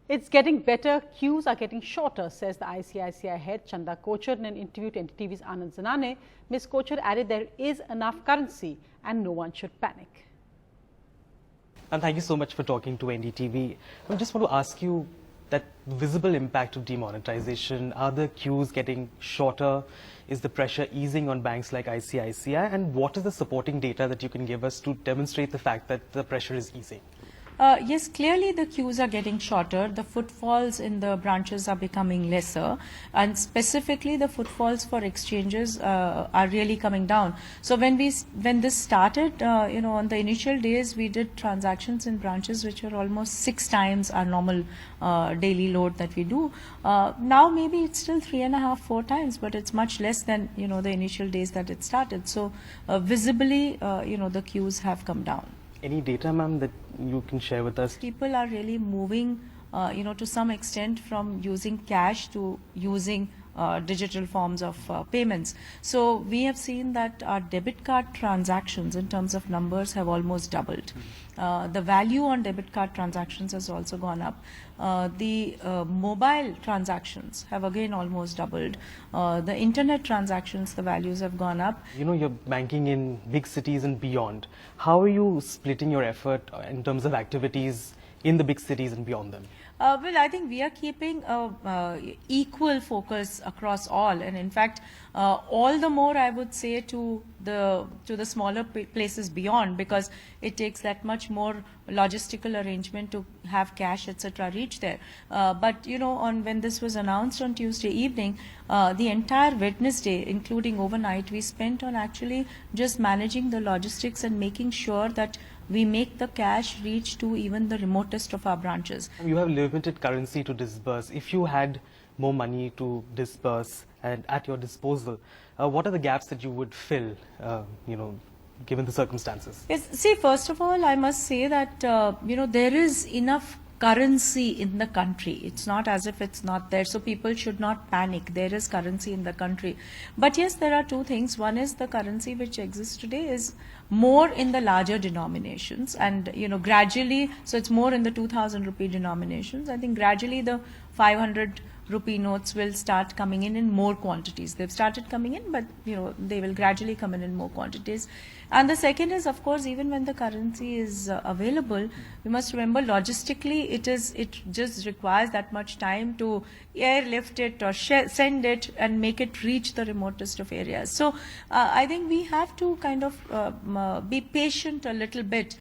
It's getting better, queues are getting shorter, says the ICICI head Chanda Kochhar in an interview to NDTV's Anant Zanane. Ms. Kochhar added there is enough currency and no one should panic. And thank you so much for talking to NDTV. I just want to ask you that visible impact of demonetization. Are the queues getting shorter? Is the pressure easing on banks like ICICI? And what is the supporting data that you can give us to demonstrate the fact that the pressure is easing? Yes, clearly the queues are getting shorter. The footfalls in the branches are becoming lesser, and specifically the footfalls for exchanges are really coming down. So when this started, on the initial days, we did transactions in branches which were almost 6 times our normal daily load that we do. Now maybe it's still 3.5, 4 times, but it's much less than the initial days that it started. So visibly, the queues have come down. Any data, ma'am, that you can share with us? People are really moving, to some extent from using cash to using digital forms of payments. So we have seen that our debit card transactions in terms of numbers have almost doubled. The value on debit card transactions has also gone up. The mobile transactions have again almost doubled. The internet transactions, the values have gone up. You're banking in big cities and beyond. How are you splitting your effort in terms of activities in the big cities and beyond them? Well, I think we are keeping equal focus across all, and in fact, all the more I would say to the smaller places beyond, because it takes that much more logistical arrangement to have cash, etc., reach there. But when this was announced on Tuesday evening, the entire Wednesday, including overnight, we spent on actually just managing the logistics and making sure that we make the cash reach to even the remotest of our branches. You have limited currency to disburse. If you had more money to disburse and at your disposal, what are the gaps that you would fill, given the circumstances? Yes, see, first of all, I must say that, there is enough currency in the country. It's not as if it's not there. So people should not panic. There is currency in the country. But yes, there are two things. One is the currency which exists today is more in the larger denominations, and gradually, so it's more in the 2,000 rupee denominations. I think gradually the 500 rupee notes will start coming in more quantities. They've started coming in, but they will gradually come in more quantities. And the second is, of course, even when the currency is available, we must remember logistically it just requires that much time to airlift it or send it and make it reach the remotest of areas. So I think we have to kind of be patient a little bit.